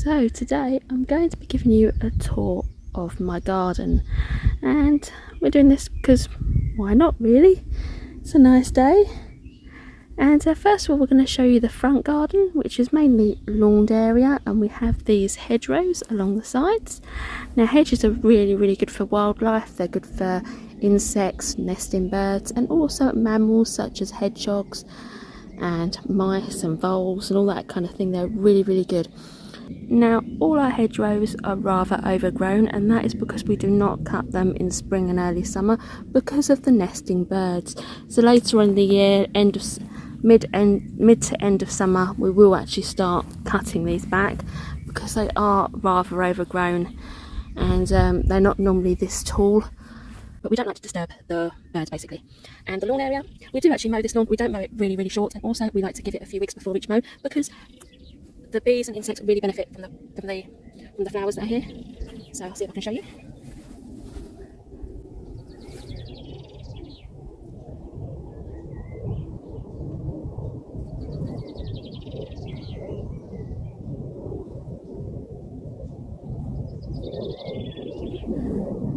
So today I'm going to be giving you a tour of my garden, and we're doing this because why not, really? It's a nice day. And first of all, we're going to show you the front garden, which is mainly lawned area, and we have these hedgerows along the sides. Now hedges are really good for wildlife. They're good for insects, nesting birds, and also mammals such as hedgehogs and mice and voles and all that kind of thing. They're really good. Now all our hedgerows are rather overgrown, and that is because we do not cut them in spring and early summer because of the nesting birds. So later on in the year, mid to end of summer, we will actually start cutting these back because they are rather overgrown, and they're not normally this tall. But we don't like to disturb the birds, basically. And the lawn area, we do actually mow this lawn. We don't mow it really short, and also we like to give it a few weeks before each mow because the bees and insects really benefit from the flowers that are here. So I'll see if I can show you.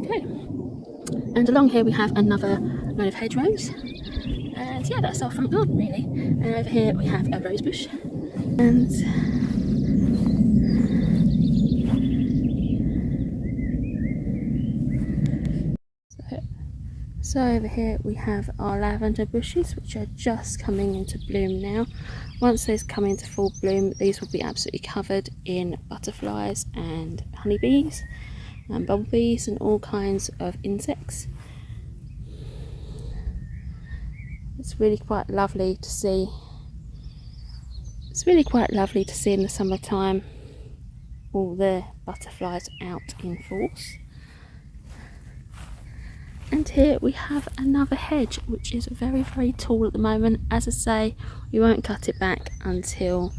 Okay. And along here we have another load of hedgerows. And yeah, that's our front garden really. And over here we have a rose bush. And so over here we have our lavender bushes, which are just coming into bloom now. Once these come into full bloom, these will be absolutely covered in butterflies and honeybees and bumblebees and all kinds of insects. It's really quite lovely to see. It's really quite lovely to see in the summertime all the butterflies out in force. And here we have another hedge, which is very tall at the moment. As I say, we won't cut it back until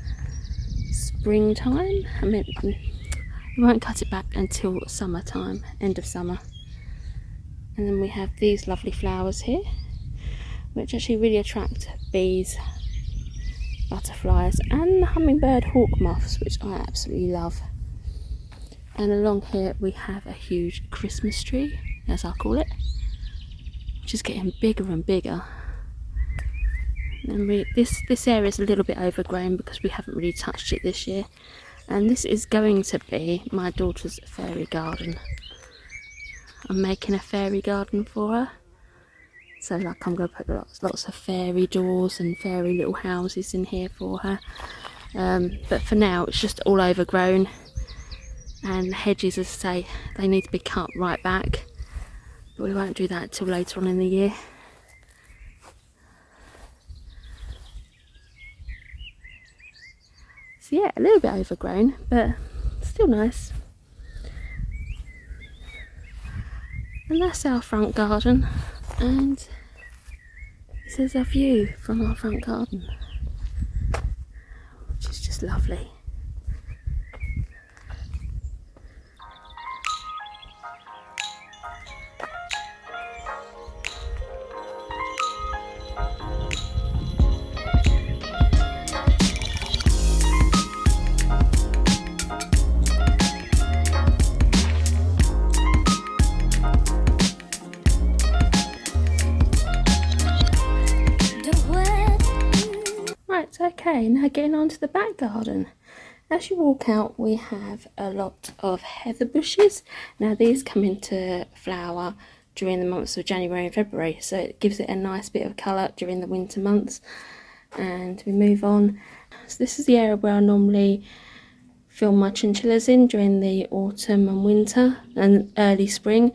springtime. I mean, we won't cut it back until summertime, end of summer. And then we have these lovely flowers here, which actually really attract bees, butterflies and hummingbird hawk moths, which I absolutely love. And along here we have a huge Christmas tree, as I call it, which is getting bigger and bigger. And this area is a little bit overgrown because we haven't really touched it this year. And this is going to be my daughter's fairy garden. I'm making a fairy garden for her. So like I'm going to put lots of fairy doors and fairy little houses in here for her. But for now it's just all overgrown. And the hedges, as I say, they need to be cut right back. But we won't do that until later on in the year. So yeah, a little bit overgrown, but still nice. And that's our front garden. And this is a view from our front garden, which is just lovely. Okay, now getting on to the back garden. As you walk out, we have a lot of heather bushes. Now these come into flower during the months of January and February, so it gives it a nice bit of colour during the winter months. And we move on. So this is the area where I normally film my chinchillas in during the autumn and winter and early spring.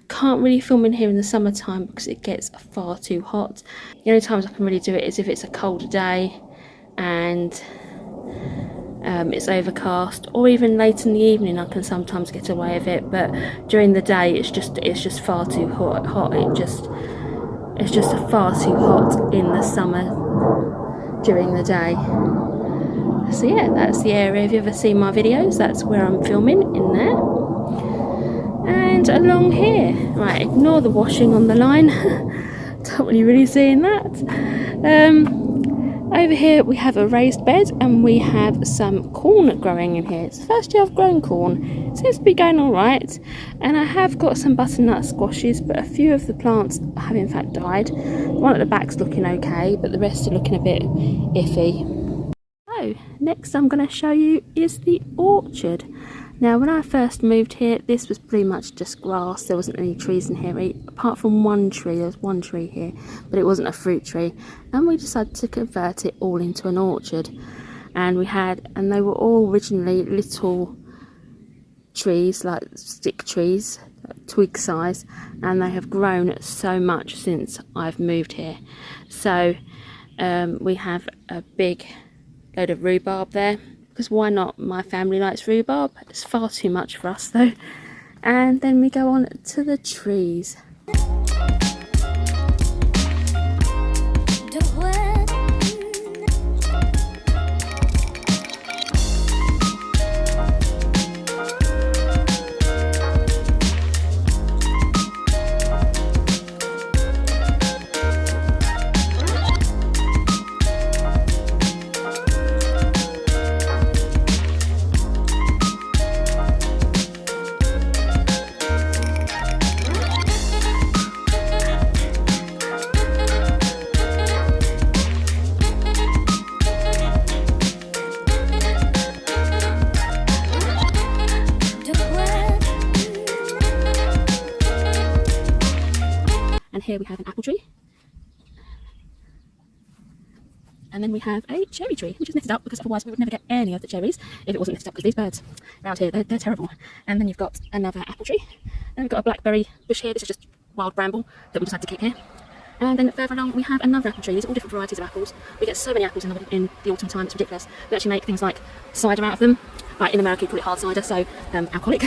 Can't really film in here in the summertime because it gets far too hot. The only times I can really do it is if it's a colder day and it's overcast, or even late in the evening I can sometimes get away with it, but during the day it's just far too hot. It's just far too hot in the summer during the day. So yeah, that's the area. If you ever see my videos, that's where I'm filming, in there. And along here, right, ignore the washing on the line. Don't really seeing that. Over here we have a raised bed and we have some corn growing in here. It's the first year I've grown corn. It seems to be going alright. And I have got some butternut squashes, but a few of the plants have in fact died. The one at the back's looking okay, but the rest are looking a bit iffy. So, next I'm going to show you is the orchard. Now, when I first moved here, this was pretty much just grass. There wasn't any trees in here, apart from one tree. There was one tree here, but it wasn't a fruit tree. And we decided to convert it all into an orchard. And they were all originally little trees, like stick trees, twig size. And they have grown so much since I've moved here. So we have a big load of rhubarb there. Because why not? My family likes rhubarb. It's far too much for us though. And then we go on to the trees. And here we have an apple tree. And then we have a cherry tree, which is netted up because otherwise we would never get any of the cherries if it wasn't netted up, because these birds around here, they're terrible. And then you've got another apple tree. And we've got a blackberry bush here. This is just wild bramble that we decided to keep here. And then further along we have another apple tree. These are all different varieties of apples. We get so many apples in the autumn time, it's ridiculous. We actually make things like cider out of them. Like in America you call it hard cider, so alcoholic.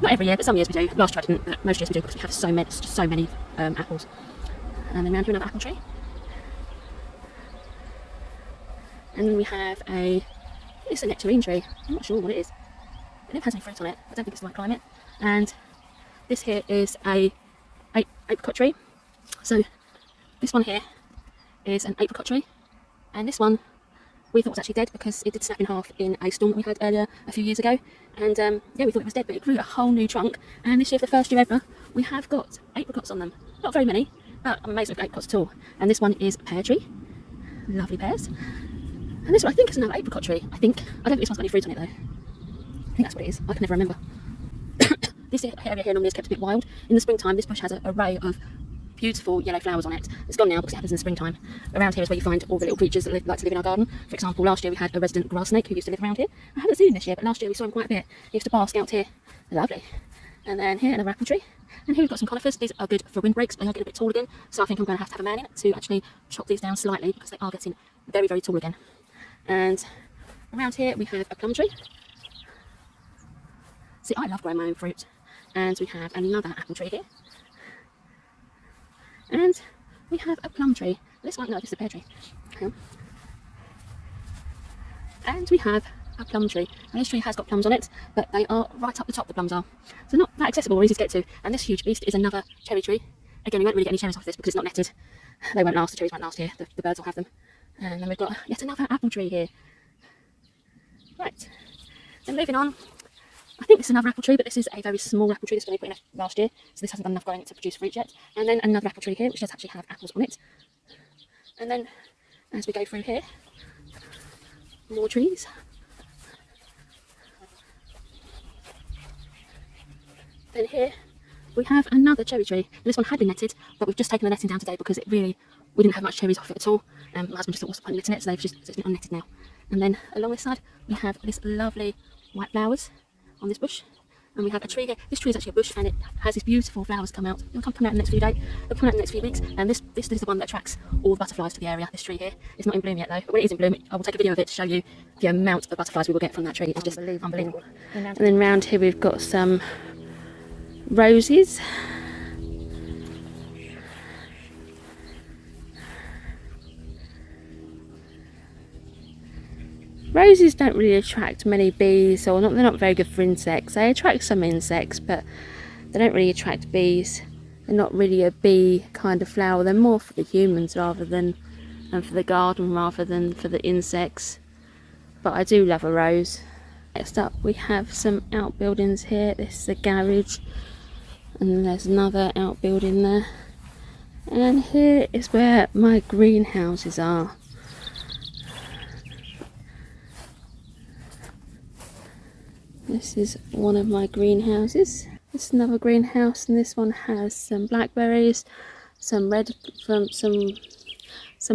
Not every year, but some years we do. Last year I didn't, but most years we do because we have so many apples. And then round to another apple tree. And then we have it's a nectarine tree. I'm not sure what it is. It never has any fruit on it. I don't think it's the right climate. And this here is a apricot tree. So this one here is an apricot tree. And this one we thought was actually dead because it did snap in half in a storm that we had earlier a few years ago. And yeah, we thought it was dead, but it grew a whole new trunk. And this year, for the first year ever, we have got apricots on them. Not very many, but I'm amazed with apricots at all. And this one is a pear tree. Lovely pears. And this one I think is another apricot tree. I don't think this one's got any fruit on it though. I think that's what it is. I can never remember. This area here normally is kept a bit wild. In the springtime, this bush has an array of beautiful yellow flowers on it. It's gone now because it happens in the springtime. Around here is where you find all the little creatures that like to live in our garden. For example, last year we had a resident grass snake who used to live around here. I haven't seen him this year, but last year we saw him quite a bit. He used to bask out here. Lovely. And then here, another apple tree. And here we've got some conifers. These are good for windbreaks, but they are getting a bit tall again. So I think I'm going to have a man in to actually chop these down slightly because they are getting very, very tall again. And around here we have a plum tree. See, I love growing my own fruit. And we have another apple tree here. And we have a plum tree. This one, no, this is a pear tree. And we have a plum tree. And this tree has got plums on it, but they are right up the top, the plums are. So not that accessible or easy to get to. And this huge beast is another cherry tree. Again, we won't really get any cherries off this because it's not netted. They won't last, the cherries won't last here. The birds will have them. And then we've got yet another apple tree here. Right, then moving on. I think this is another apple tree, but this is a very small apple tree. This was only put in last year, so this hasn't done enough growing to produce fruit yet. And then another apple tree here, which does actually have apples on it. And then, as we go through here, more trees. Then here, we have another cherry tree. This one had been netted, but we've just taken the netting down today because we didn't have much cherries off it at all. My husband just thought, what's the point of netting it? So it's been unnetted now. And then along this side, we have this lovely white flowers on this bush. And we have a tree here. This tree is actually a bush and it has these beautiful flowers come out. They'll come out in the next few days. They'll come out in the next few weeks. And this is the one that attracts all the butterflies to the area, this tree here. It's not in bloom yet though, but when it is in bloom, I will take a video of it to show you the amount of butterflies we will get from that tree. It's just unbelievable. And then round here we've got some roses. Roses don't really attract many bees, or they're not very good for insects. They attract some insects, but they don't really attract bees. They're not really a bee kind of flower. They're more for the humans rather than and for the garden rather than for the insects. But I do love a rose. Next up we have some outbuildings here. This is a garage, and then there's another outbuilding there. And here is where my greenhouses are. This is one of my greenhouses. This is another greenhouse, and this one has some blackberries, some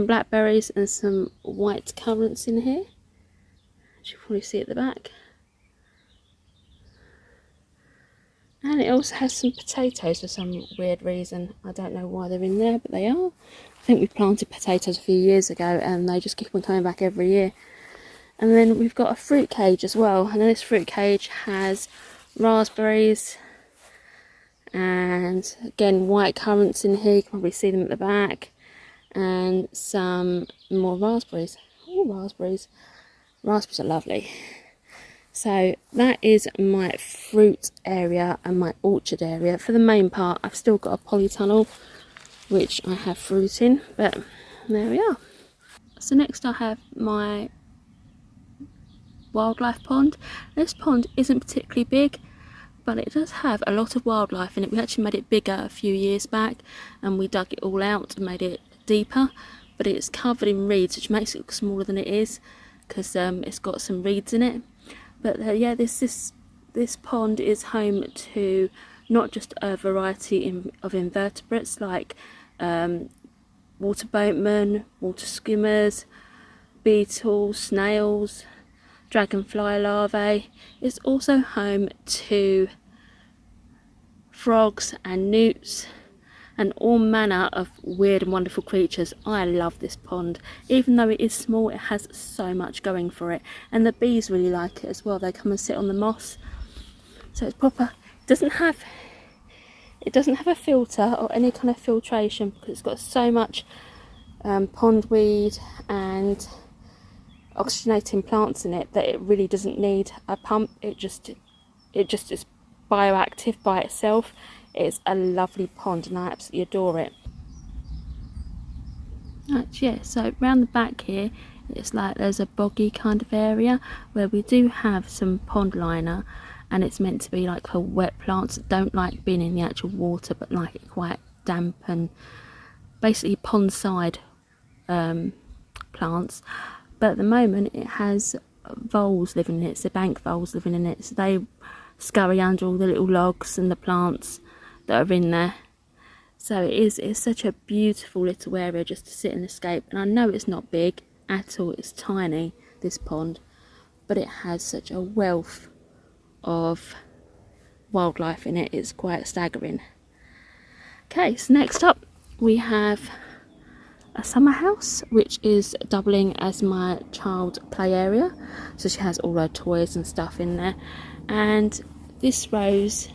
blackberries and some white currants in here. As you can probably see at the back. And it also has some potatoes for some weird reason. I don't know why they're in there, but they are. I think we planted potatoes a few years ago and they just keep on coming back every year. And then we've got a fruit cage as well. And this fruit cage has raspberries and again white currants in here. You can probably see them at the back. And some more raspberries. Oh, raspberries. Raspberries are lovely. So that is my fruit area and my orchard area. For the main part, I've still got a polytunnel, which I have fruit in, but there we are. So next I have my wildlife pond. This pond isn't particularly big, but it does have a lot of wildlife in it. We actually made it bigger a few years back, and we dug it all out and made it deeper, but it's covered in reeds, which makes it look smaller than it is, because it's got some reeds in it. But yeah, this pond is home to not just a variety of invertebrates like water boatmen, water skimmers, beetles, snails, dragonfly larvae. It's also home to frogs and newts and all manner of weird and wonderful creatures. I love this pond. Even though it is small, it has so much going for it. And the bees really like it as well. They come and sit on the moss. So it's proper. It doesn't have a filter or any kind of filtration because it's got so much pondweed and oxygenating plants in it that it really doesn't need a pump. It just is bioactive by itself. It's a lovely pond and I absolutely adore it. Right, yeah, so round the back here it's like there's a boggy kind of area where we do have some pond liner, and it's meant to be like for wet plants that don't like being in the actual water but like it quite damp, and basically pond side plants. But at the moment it has voles living in it, so bank voles living in it, so they scurry under all the little logs and the plants that are in there. So it's such a beautiful little area just to sit and escape. And I know it's not big at all, it's tiny, this pond, but it has such a wealth of wildlife in it. It's quite staggering. Okay, so next up we have a summer house, which is doubling as my child play area. So she has all her toys and stuff in there, and this rose,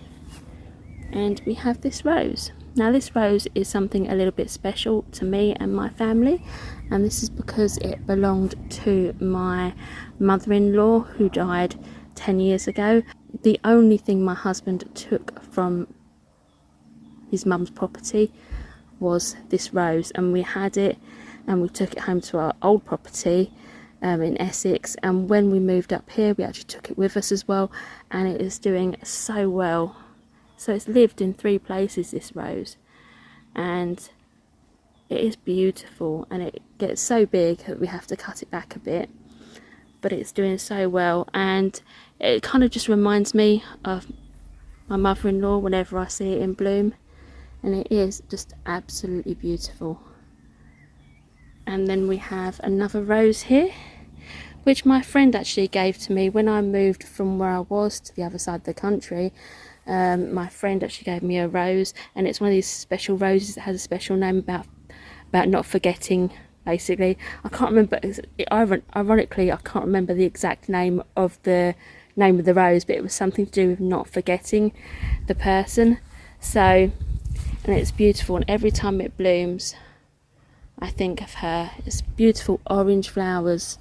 and we have this rose. Now this rose is something a little bit special to me and my family, and this is because it belonged to my mother-in-law who died 10 years ago. The only thing my husband took from his mum's property was this rose, and we had it and we took it home to our old property in Essex, and when we moved up here we actually took it with us as well, and it is doing so well. So it's lived in 3 places, this rose, and it is beautiful, and it gets so big that we have to cut it back a bit, but it's doing so well, and it kind of just reminds me of my mother-in-law whenever I see it in bloom, and it is just absolutely beautiful. And then we have another rose here, which my friend actually gave to me when I moved from where I was to the other side of the country. My friend actually gave me a rose, and it's one of these special roses that has a special name about not forgetting, basically. I can't remember, ironically I can't remember the exact name of the rose, but it was something to do with not forgetting the person. So, and it's beautiful, and every time it blooms I think of her. It's beautiful orange flowers.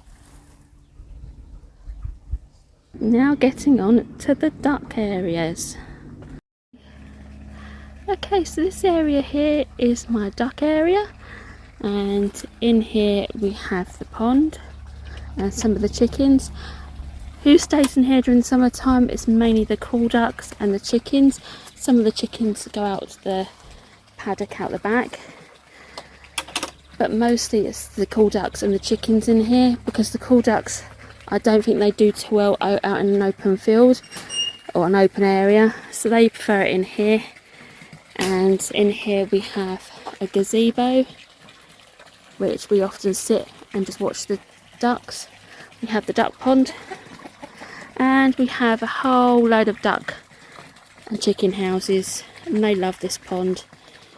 Now getting on to the duck areas. Okay, so this area here is my duck area, And in here we have the pond and some of the chickens. Who stays in here during the summertime? It's mainly the call ducks and the chickens. Some of the chickens go out to the paddock out the back, but mostly it's the call ducks and the chickens in here, because the call ducks, I don't think they do too well out in an open field or an open area, so they prefer it in here. And in here we have a gazebo, which we often sit and just watch the ducks. We have the duck pond, and we have a whole load of duck and chicken houses, and they love this pond.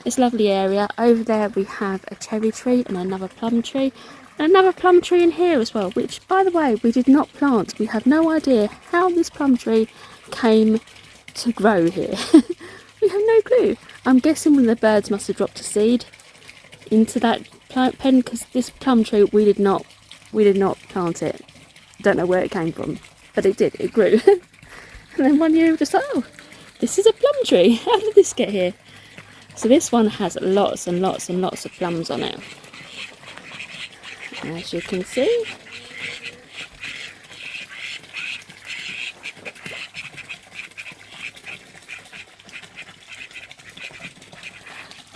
It's a lovely area. Over there we have a cherry tree and another plum tree, and another plum tree in here as well, which, by the way, we did not plant. We have no idea how this plum tree came to grow here. We have no clue. I'm guessing one of the birds must have dropped a seed into that plant pen, because this plum tree, we did not plant it. Don't know where it came from, but it did. It grew. And then one year we were just like, oh, this is a plum tree. How did this get here? So this one has lots and lots and lots of plums on it, as you can see.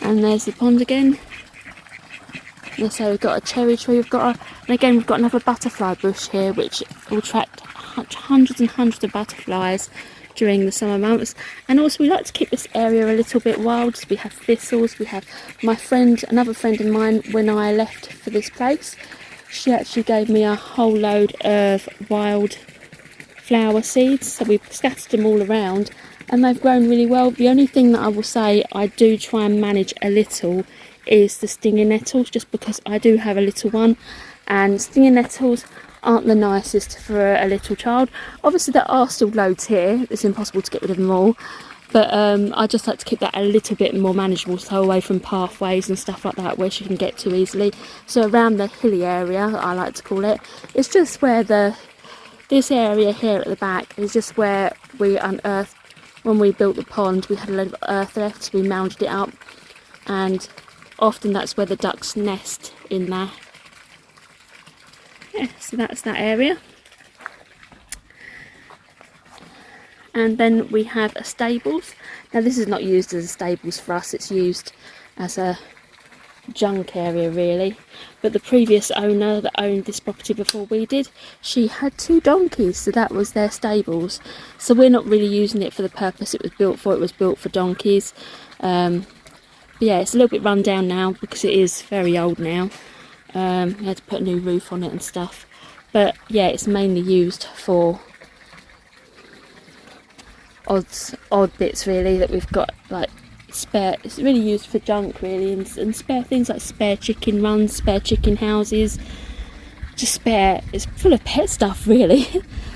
And there's the pond again. And so we've got a cherry tree, and again we've got another butterfly bush here, which will attract hundreds and hundreds of butterflies during the summer months. And also we like to keep this area a little bit wild. So we have thistles. We have another friend of mine, when I left for this place, she actually gave me a whole load of wild flower seeds, so we've scattered them all around, and they've grown really well. The only thing that I will say I do try and manage a little is the stinging nettles, just because I do have a little one, and stinging nettles aren't the nicest for a little child. Obviously there are still loads here, it's impossible to get rid of them all, but I just like to keep that a little bit more manageable, so away from pathways and stuff like that where she can get to easily. So around the hilly area, I like to call it, it's just where this area here at the back is just where we unearthed, when we built the pond, we had a load of earth left, so we mounded it up, and often that's where the ducks nest, in there. Yeah, so that's that area. And then we have a stables. Now this is not used as a stables for us, it's used as a junk area really, but the previous owner that owned this property before we did, she had 2 donkeys, so that was their stables. So we're not really using it for the purpose it was built for. It was built for donkeys. But yeah, it's a little bit run down now because it is very old now. We had to put a new roof on it and stuff, but yeah, it's mainly used for odd bits really that we've got, like spare. It's really used for junk really, and spare things like spare chicken runs, spare chicken houses, just spare. It's full of pet stuff really.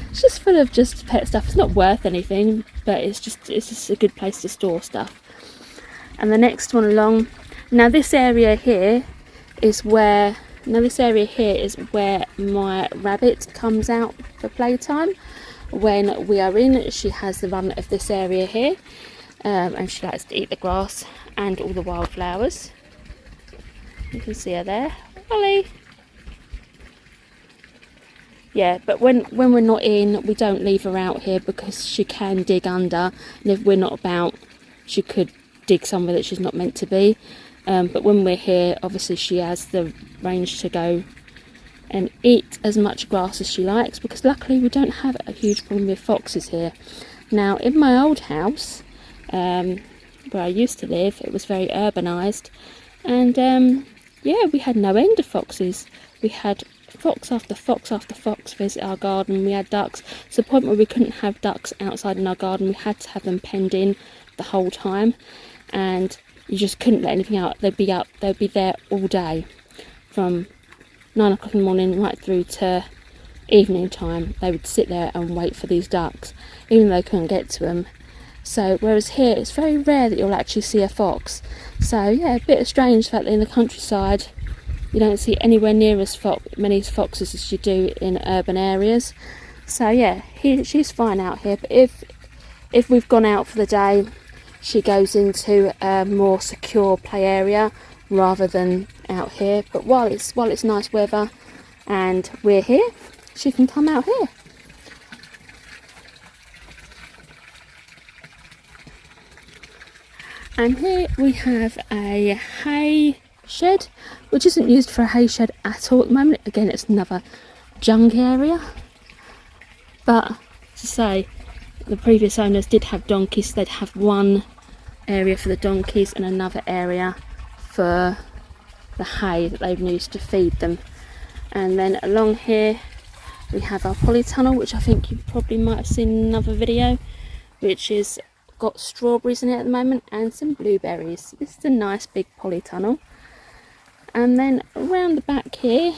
It's just full of just pet stuff. It's not worth anything, but it's just a good place to store stuff. And the next one along, now this area here is where my rabbit comes out for playtime. When we are in, she has the run of this area here, and she likes to eat the grass and all the wildflowers. You can see her there, Ollie. Yeah, but when we're not in, we don't leave her out here because she can dig under, and if we're not about, she could dig somewhere that she's not meant to be. But when we're here, obviously she has the range to go and eat as much grass as she likes, because luckily we don't have a huge problem with foxes here. Now in my old house, where I used to live, it was very urbanised, and yeah, we had no end of foxes. We had fox after fox after fox visit our garden. We had ducks, to the point where we couldn't have ducks outside in our garden. We had to have them penned in the whole time, and you just couldn't let anything out. They'd be there all day, from 9 o'clock in the morning right through to evening time. They would sit there and wait for these ducks, even though they couldn't get to them. So whereas here it's very rare that you'll actually see a fox. So yeah, a bit strange the fact that in the countryside you don't see anywhere near as many foxes as you do in urban areas. So yeah, she's fine out here, but if we've gone out for the day, she goes into a more secure play area rather than out here, but while it's nice weather and we're here, she can come out here. And here we have a hay shed, which isn't used for a hay shed at all at the moment. Again, it's another junk area, but to say, the previous owners did have donkeys. They'd have one area for the donkeys and another area for the hay that they've used to feed them. And then along here we have our polytunnel, which I think you probably might have seen in another video, which is got strawberries in it at the moment and some blueberries. This is a nice big polytunnel. And then around the back here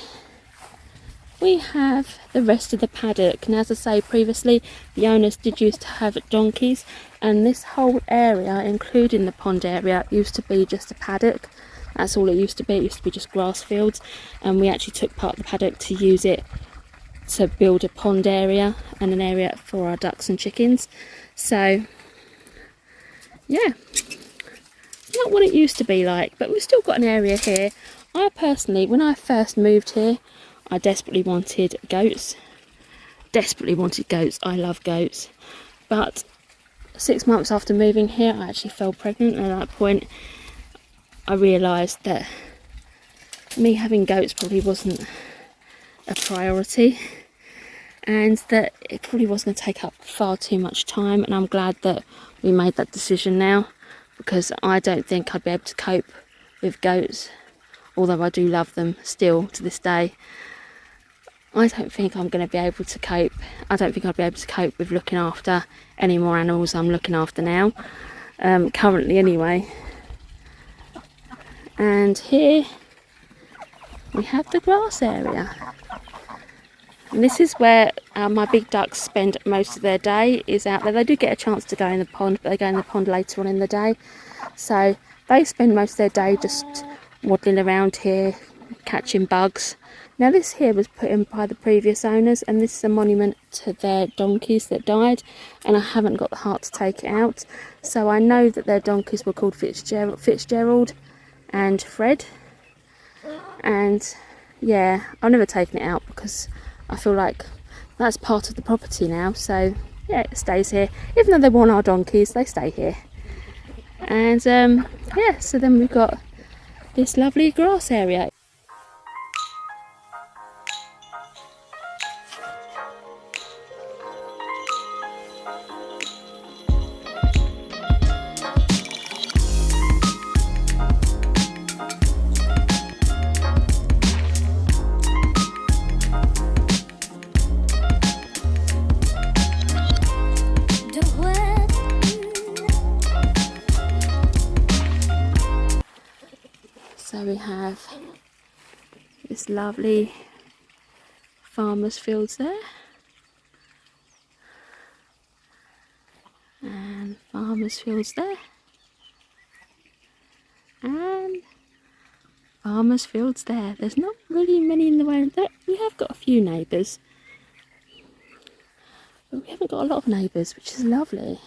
we have the rest of the paddock. And as I say previously, the owners did used to have donkeys, and this whole area, including the pond area, used to be just a paddock. That's all it used to be. It used to be just grass fields, and we actually took part of the paddock to use it to build a pond area and an area for our ducks and chickens. So yeah, not what it used to be like, but we've still got an area here. I personally, when I first moved here, I desperately wanted goats. I love goats. But 6 months after moving here, I actually fell pregnant, and at that point I realised that me having goats probably wasn't a priority, and that it probably was going to take up far too much time. And I'm glad that we made that decision now, because I don't think I'd be able to cope with goats, although I do love them still to this day. I don't think I'm going to be able to cope. I don't think I'd be able to cope with looking after any more animals I'm looking after now, currently anyway. And here we have the grass area. And this is where my big ducks spend most of their day, is out there. They do get a chance to go in the pond, but they go in the pond later on in the day. So they spend most of their day just waddling around here, catching bugs. Now this here was put in by the previous owners, and this is a monument to their donkeys that died, and I haven't got the heart to take it out. So I know that their donkeys were called Fitzgerald and Fred. And yeah, I've never taken it out because I feel like that's part of the property now. So yeah, it stays here. Even though they weren't our donkeys, they stay here. And yeah, so then we've got this lovely grass area. So we have this lovely farmer's fields there, and farmer's fields there, and farmer's fields there. There's not really many in the way. We have got a few neighbours, but we haven't got a lot of neighbours, which is lovely.